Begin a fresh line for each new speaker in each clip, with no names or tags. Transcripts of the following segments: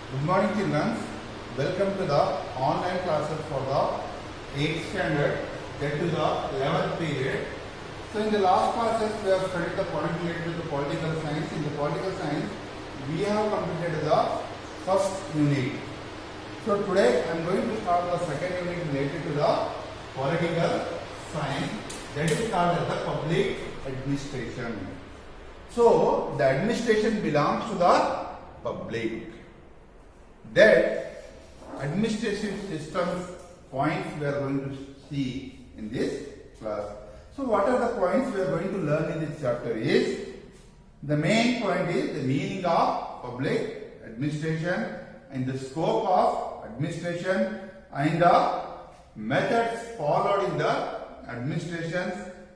Good morning, children. Welcome to the online classes for the 8th standard, that is the 11th period. So, in the last classes, we have studied the point related to the political science. In the political science, we have completed the first unit. So, today I am going to start the second unit related to the political science, that is called as the public administration. So, the administration belongs to the public. That administrative systems points we are going to see in this class. So what are the points we are going to learn in this chapter is, the main point is the meaning of public administration and the scope of administration and the methods followed in the administrations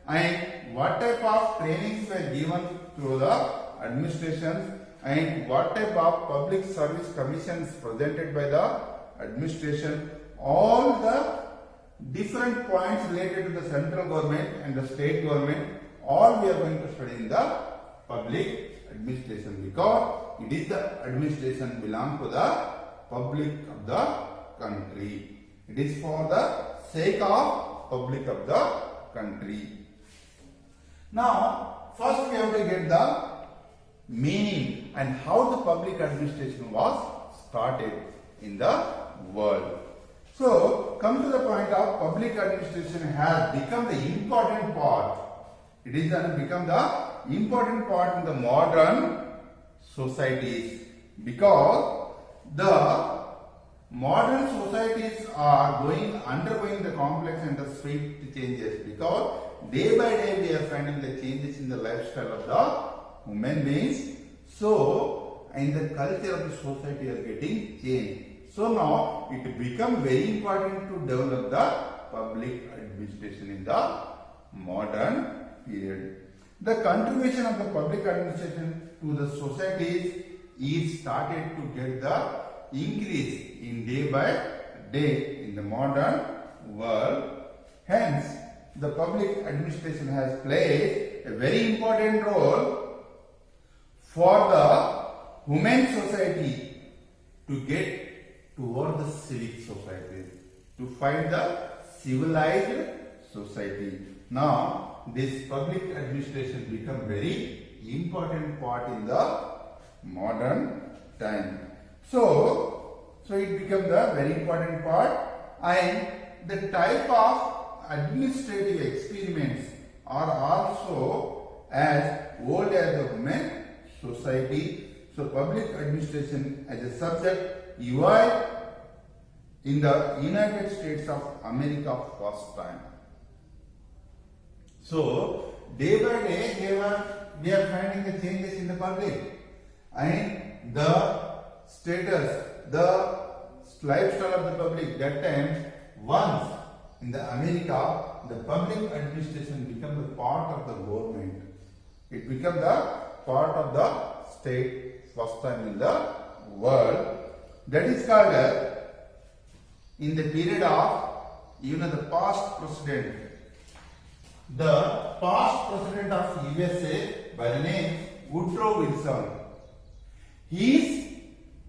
and what type of trainings were given through the administrations and what type of public service commissions presented by the administration. All the different points related to the central government and the state government, all we are going to study in the public administration, because it is the administration belong to the public of the country. It is for the sake of public of the country. Now, first we have to get the meaning and how the public administration was started in the world. So, come to the point of public administration has become the important part. It is become the important part in the modern societies, because the modern societies are undergoing the complex and the swift changes, because day by day we are finding the changes in the lifestyle of the human beings. So, and the culture of the society are getting changed. So now it becomes very important to develop the public administration in the modern period. The contribution of the public administration to the societies is started to get the increase in day by day in the modern world. Hence, the public administration has played a very important role for the human society to get toward the civic society, to find the civilized society. Now, this public administration become very important part in the modern time. So it become the very important part, and the type of administrative experiments are also as old as the human society. So public administration as a subject evolved in the United States of America first time. So day by day we are finding the changes in the public and the status, the lifestyle of the public. That time, once in the America, the public administration become the part of the government. It become the part of the state first time in the world. That is called in the period of even the past president. The past president of USA by the name Woodrow Wilson. He is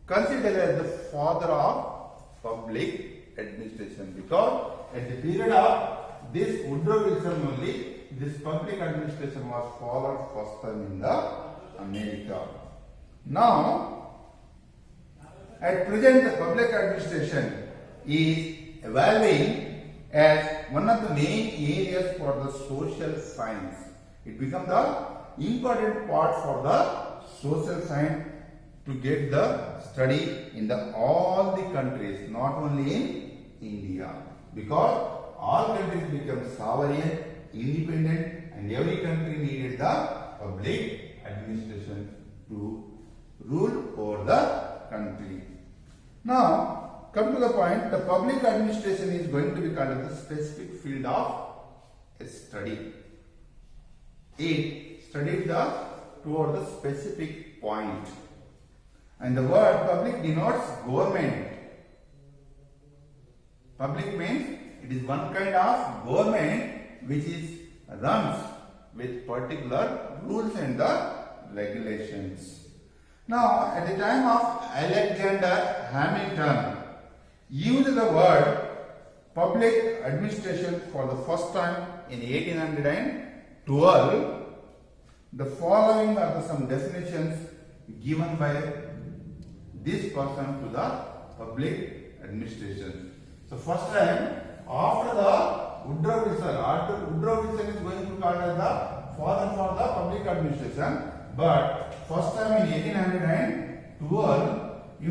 considered as the father of public administration, because at the period of this Woodrow Wilson only, this public administration was followed first time in the America. Now, at present, the public administration is evolving as one of the main areas for the social science. It becomes the important part for the social science to get the study in all the countries, not only in India, because all countries become sovereign, independent, and every country needed the public administration to rule over the country. Now, come to the point, the public administration is going to be called as the specific field of study. It studied toward the specific point. And the word public denotes government. Public means it is one kind of government which runs with particular rules and the regulations. Now, at the time of Alexander Hamilton, used the word public administration for the first time in 1812. The following are the some definitions given by this person to the public administration. So first time after the Woodrow Wilson, Woodrow Wilson is going to call as the father for the public administration. But first time in 1812, the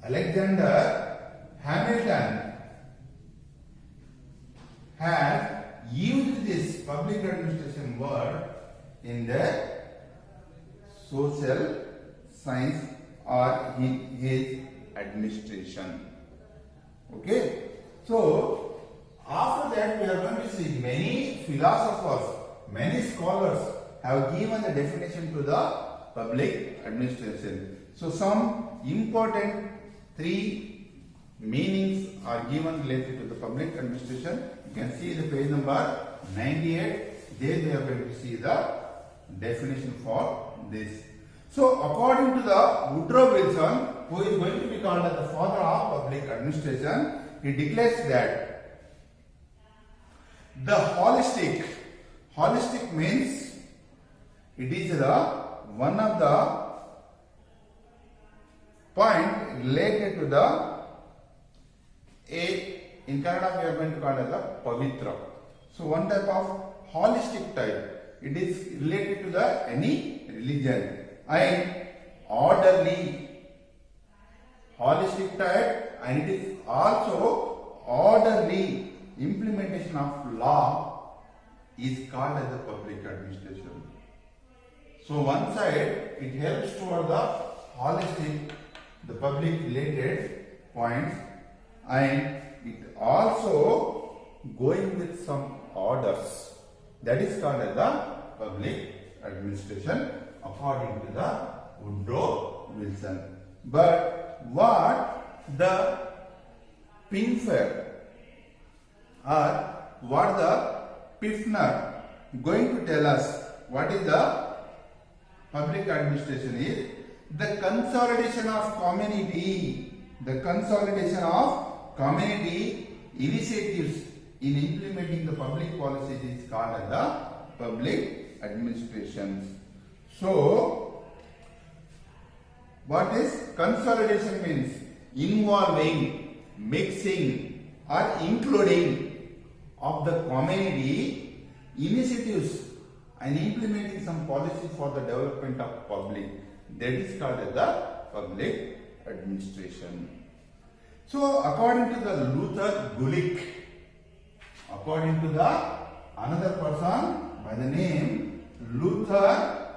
Alexander Hamilton has used this public administration word in the social science or in his administration. Okay, so after that we are going to see many philosophers, many scholars have given the definition to the public administration. So some important three meanings are given related to the public administration. You can see the page number 98. There we are going to see the definition for this. So according to the Woodrow Wilson, who is going to be called as the father of public administration, he declares that the holistic means it is the one of the point related to the in Kannada we are going to call it as the pavitra. So one type of holistic type. It is related to the any religion. And orderly holistic type, and it is also orderly implementation of law is called as the public administration. So one side it helps toward the holistic, the public related points, and it also going with some orders, that is called as the public administration according to the Woodrow Wilson. But what the Pinfer or what the Pfiffner going to tell us what is the public administration is the consolidation of community, initiatives in implementing the public policies is called as the public administration. So, what is consolidation means? Involving, mixing or including of the community initiatives and implementing some policies for the development of public. That is called as the public administration. So, according to the Luther Gulick, according to the another person by the name Luther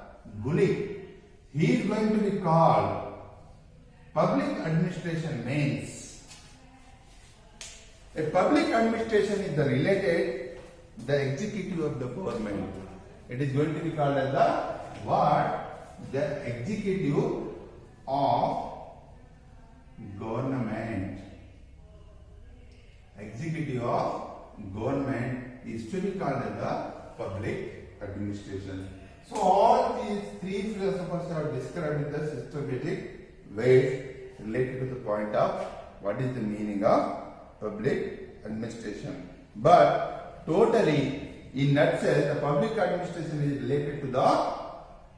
Gulick, he is going to be called public administration means a public administration is the related the executive of the government. It is going to be called as the what? The executive of government. Executive of government is to be called as the public administration. So all these three philosophers have described the systematic ways related to the point of what is the meaning of public administration. But totally, in nutshell, the public administration is related to the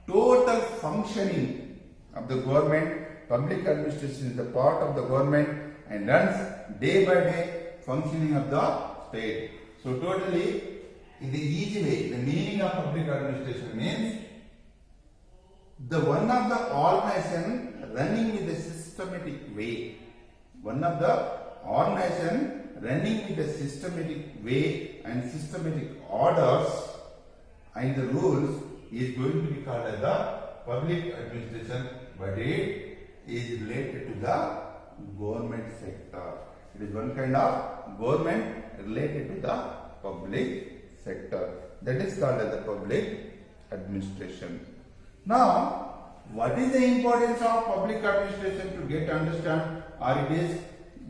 total functioning of the government. Public administration is the part of the government and runs day by day functioning of the state. So totally, in the easy way, the meaning of public administration means the one of the organization running with a systematic way. One of the organization running with a systematic way and systematic orders and the rules is going to be called as the public administration, but it is related to the government sector. It is one kind of government related to the public sector. That is called as the public administration. Now, what is the importance of public administration to get understand, or it is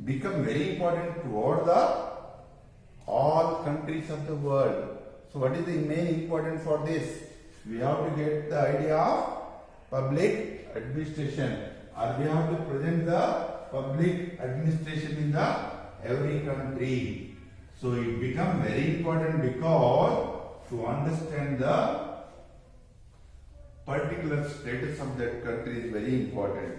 become very important toward the all countries of the world. So what is the main importance for this? we have to get the idea of public administration, or we have to present the public administration in the every country. So it becomes very important because to understand the particular status of that country is very important.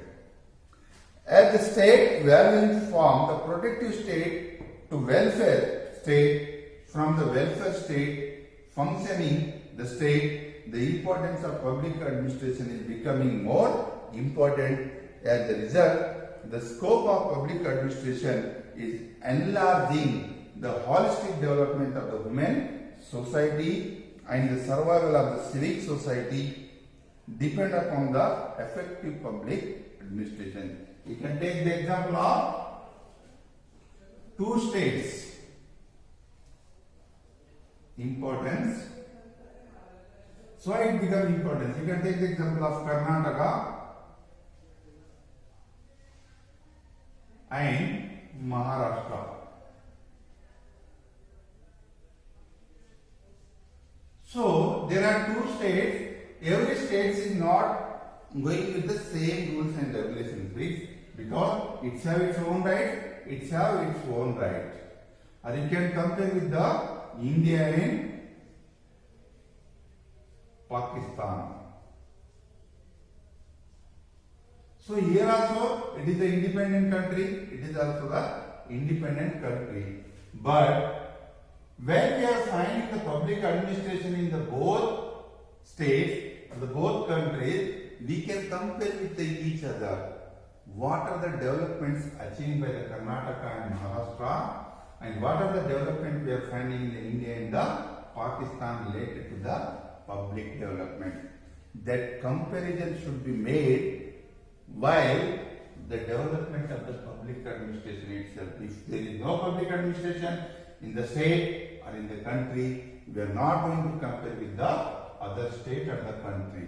As the state values form the protective state to welfare state, from the welfare state functioning the state, the importance of public administration is becoming more important. As a result, the scope of public administration is enlarging the holistic development of the human society and the survival of the civic society depend upon the effective public administration. You can take the example of two states. Importance. So it becomes important. You can take the example of Karnataka and Maharashtra. So there are two states. Every state is not going with the same rules and regulations because it has its own right, it has its own right. Or you can compare with the India and Pakistan. So here also it is an independent country, it is also the independent country. But when we are finding the public administration in the both states, the both countries, we can compare with each other. What are the developments achieved by the Karnataka and Maharashtra, and what are the developments we are finding in the India and the Pakistan related to the public development. That comparison should be made while the development of the public administration itself. If there is no public administration in the state or in the country, we are not going to compare with the other state or the country.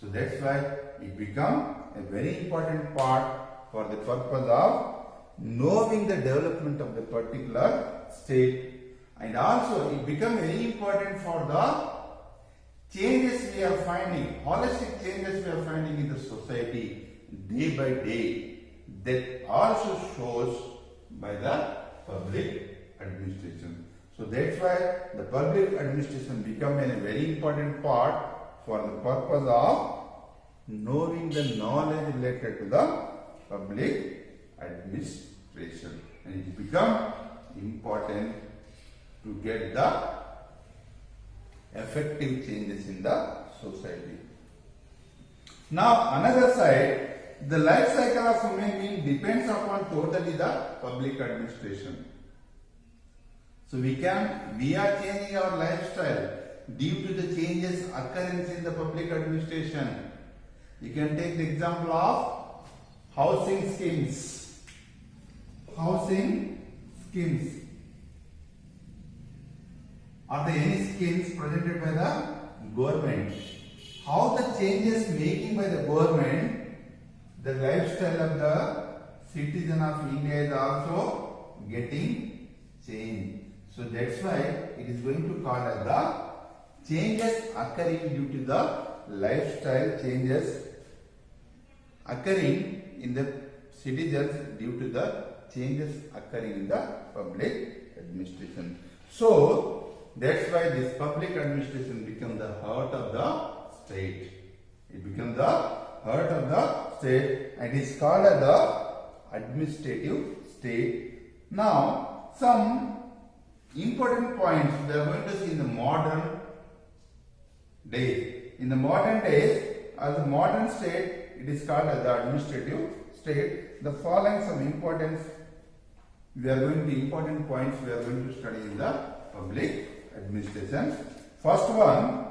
So that's why it becomes a very important part for the purpose of knowing the development of the particular state, and also it becomes very important for the changes we are finding, holistic changes we are finding in the society day by day, that also shows by the public administration. So that's why the public administration becomes a very important part for the purpose of knowing the knowledge related to the public administration. And it becomes important to get the effective changes in the society. Now another side, the life cycle of human being depends upon totally the public administration. So we are changing our lifestyle due to the changes occurring in the public administration. You can take the example of housing schemes. Housing schemes. Are there any schemes presented by the government? How the changes making by the government, the lifestyle of the citizen of India is also getting changed. So that's why it is going to call as the changes occurring due to the lifestyle changes occurring in the citizens due to the changes occurring in the public administration. So that's why this public administration becomes the heart of the state. It becomes the heart of the state and is called as the administrative state. Now some important points we are going to see in the modern days. In the modern days, as a modern state, it is called as the administrative state. The following some importance important points we are going to study in the public administration. First one,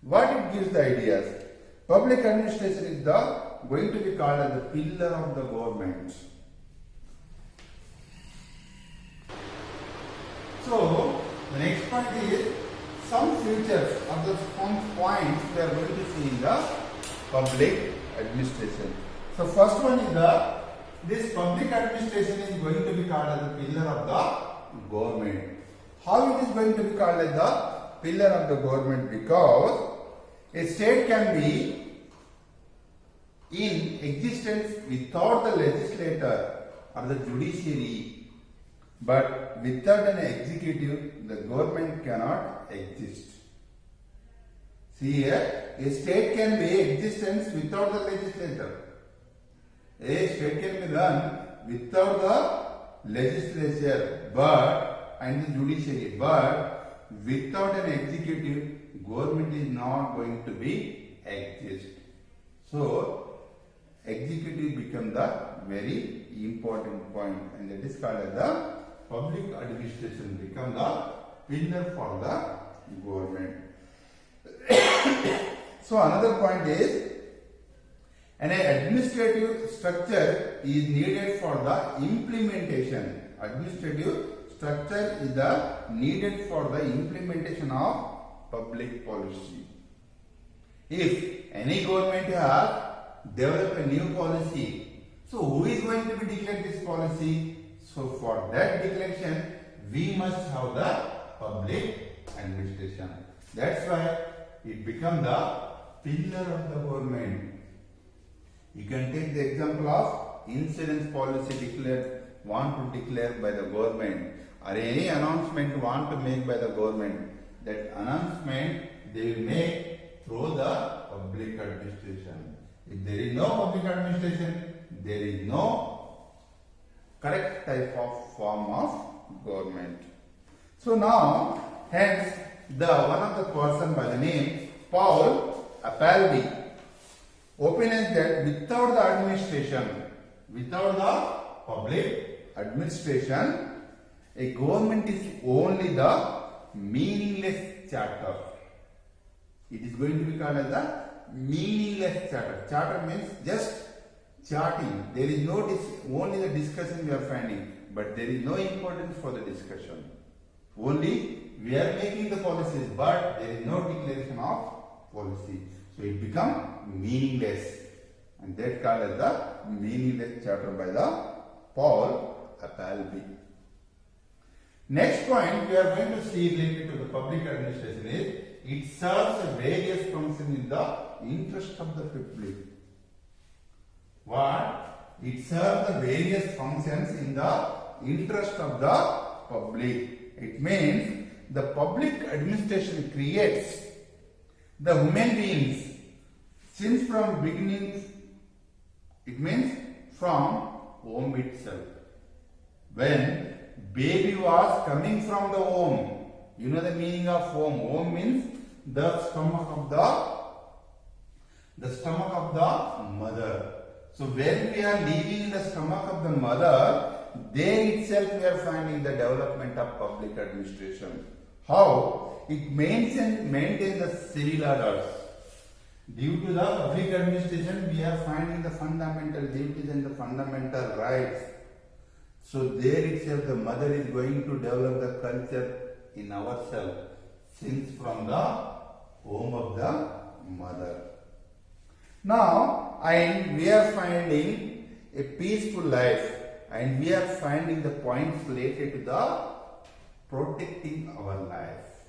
what it gives the ideas. Public administration is going to be called as the pillar of the government. So the next point is some features of the some points we are going to see in the public administration. So first one is this public administration is going to be called as the pillar of the government. How it is going to be called as the pillar of the government? Because A state can be in existence without the legislature or the judiciary, but without an executive, the government cannot exist. See here, a state can be in existence without the legislature. A state can be run without the legislature, and the judiciary, but without an executive, government is not going to be exist. So executive become the very important point, and that is called as the public administration become the pillar for the government. So another point is an administrative structure is needed for the implementation. Administrative structure is needed for the implementation of public policy. If any government has developed a new policy, so who is going to be declared this policy? So for that declaration, we must have the public administration. That's why it becomes the pillar of the government. You can take the example of insurance policy want to declare by the government, or any announcement want to make by the government. That announcement they will make through the public administration. If there is no public administration, there is no correct type of form of government. So now, hence, one of the person by the name Paul Appleby opines that without the administration, without the public administration, a government is only the meaningless charter. It is going to be called as the meaningless charter. Charter means just charting. There is no only the discussion we are finding, but there is no importance for the discussion. Only we are making the policies, but there is no declaration of policy. So it becomes meaningless, and that called as the meaningless charter by the Paul Appleby. Next point we are going to see related to the public administration is it serves various functions in the interest of the public. What? It serves the various functions in the interest of the public. It means the public administration creates the human beings since from beginning. It means from home itself. When baby was coming from the home, you know the meaning of home. Home means the stomach of the mother. So when we are living in the stomach of the mother, there itself we are finding the development of public administration. How? It maintains the civil orders. Due to the public administration, we are finding the fundamental duties and the fundamental rights. So there itself the mother is going to develop the culture in ourselves, since from the home of the mother. Now, and we are finding a peaceful life, and we are finding the points related to the protecting our life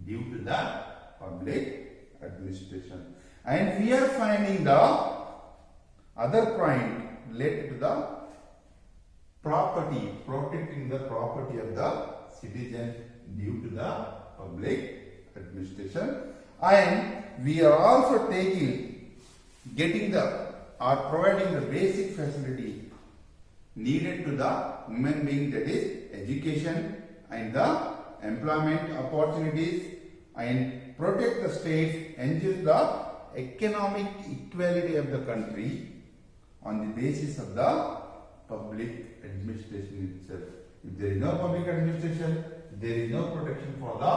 due to the public administration. And we are finding the other point related to the property, protecting the property of the citizen due to the public administration. And we are also providing the basic facility needed to the human being, that is education and the employment opportunities, and protect the states, ensure the economic equality of the country on the basis of the public administration itself. If there is no public administration, there is no protection for the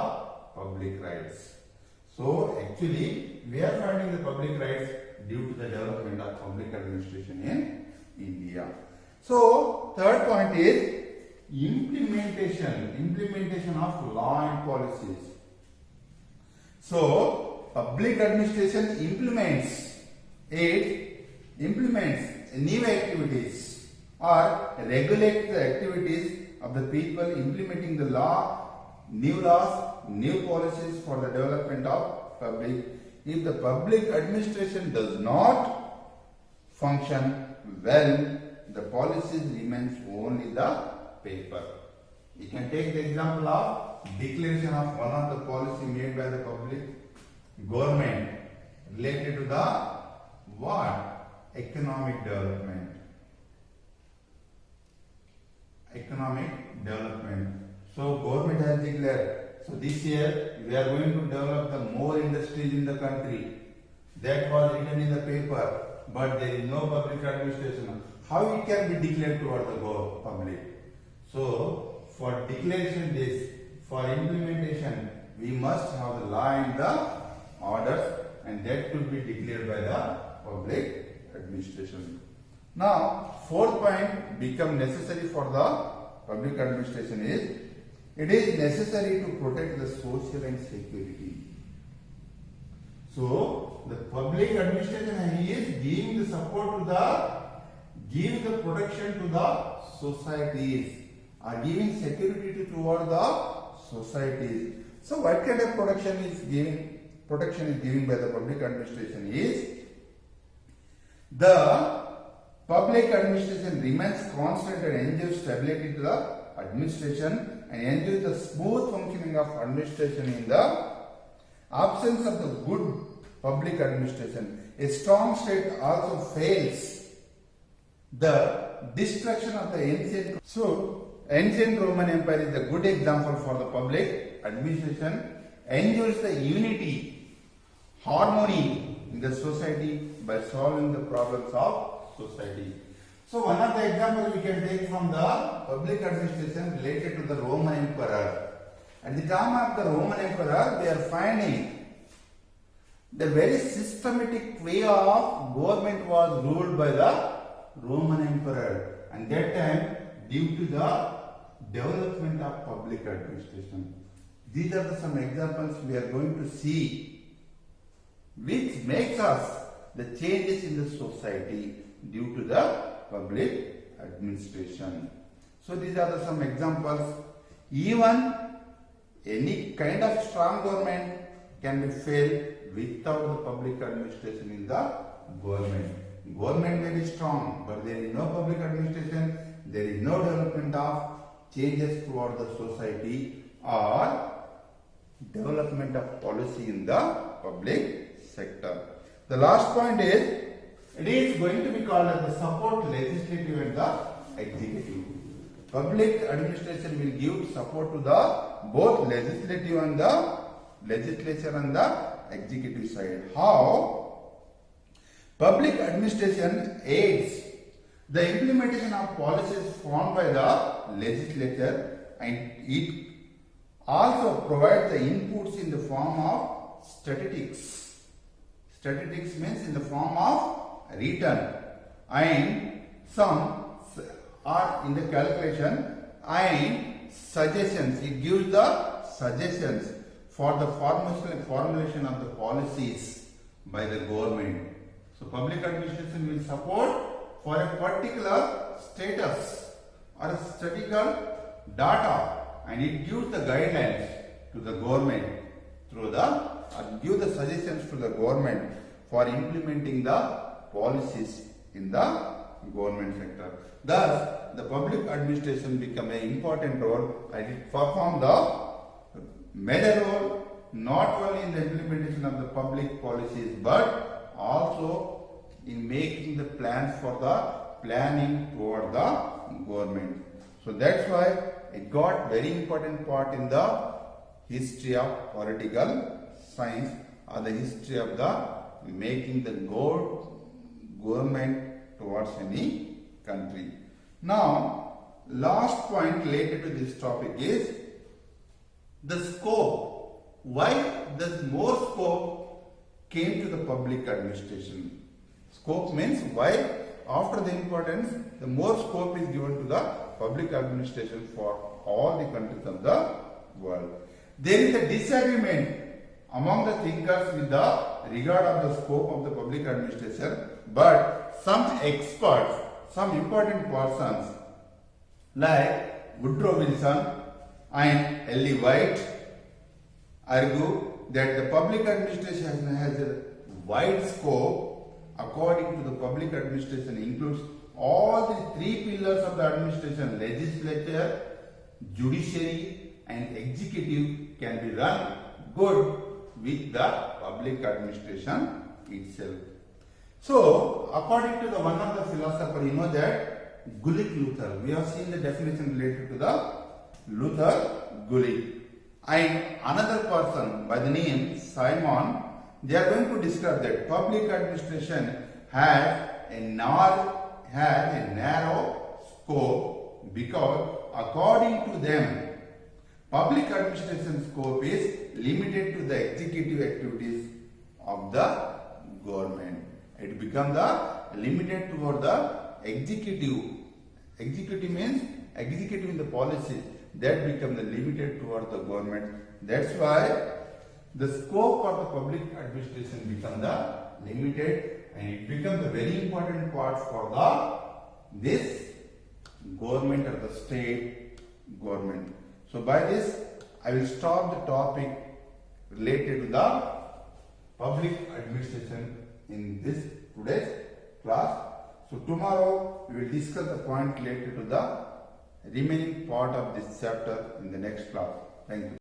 public rights. So actually, we are finding the public rights due to the development of public administration in India. So third point is implementation of law and policies. So public administration implements new activities or regulates the activities of the people, implementing the law, new laws, new policies for the development of public. if the public administration does not function well, the policies remains only the paper. You can take the example of declaration of one of the policy made by the public government related to the what? Economic development. Economic development. So government has declared, so this year we are going to develop the more industries in the country. That was written in the paper, but there is no public administration. How it can be declared toward the public? So for declaration this, for implementation, we must have the law and the orders, and that could be declared by the public administration. Now, fourth point become necessary for the public administration is, it is necessary to protect the social and security. So, the public administration is giving the support to giving the protection to the societies, are giving security toward the societies. So, what kind of protection is given by the public administration is, the public administration remains constant and ensures stability to the administration and ensures the smooth functioning of administration in the absence of the good public administration. A strong state also fails the destruction of the ancient. So, ancient Roman Empire is a good example for the public administration. Ensures the unity, harmony in the society by solving the problems of society. So one of the examples we can take from the public administration related to the Roman Emperor. At the time of the Roman Emperor, they are finding the very systematic way of government was ruled by the Roman Emperor, and that time due to the development of public administration. These are some examples we are going to see which makes us the changes in the society due to the public administration. So these are some examples. Even any kind of strong government can be failed without the public administration in the government. Government may be strong, but there is no public administration, there is no development of changes toward the society or development of policy in the public sector. The last point is, it is going to be called as the support legislative and the executive. Public administration will give support to the both legislative and the legislature and the executive side. How? Public administration aids the implementation of policies formed by the legislature, and it also provides the inputs in the form of statistics. Statistics means in the form of written, and some are in the calculation and suggestions. It gives the suggestions for the formulation of the policies by the government. So public administration will support for a particular status or a statistical data, and it gives the guidelines to the government through the give the suggestions to the government for implementing the policies in the government sector. Thus, the public administration become an important role, and it perform the major role not only in the implementation of the public policies but also in making the plans for the planning toward the government. So that's why it got very important part in the history of political science, or the history of the making the government towards any country. Now, last point related to this topic is the scope. Why does more scope came to the public administration? Scope means why after the importance, the more scope is given to the public administration for all the countries of the world. There is a disagreement among the thinkers with the regard of the scope of the public administration, but some experts, some important persons like Woodrow Wilson and L.E. White argue that the public administration has a wide scope. According to the public administration includes all the three pillars of the administration: legislature, judiciary and executive can be run good with the public administration itself. So, according to the one of the philosopher, you know that Gulick Luther, we have seen the definition related to the Luther Gulick. And another person by the name Simon, they are going to describe that public administration has a narrow scope because according to them, public administration scope is limited to the executive activities of the government. It becomes the limited toward the executive. Executive means executing the policies that become the limited toward the government. That's why the scope of the public administration becomes the limited, and it becomes a very important part for this government or the state government. So by this, I will stop the topic related to the public administration in this today's class. So tomorrow we will discuss the point related to the remaining part of this chapter in the next class. Thank you.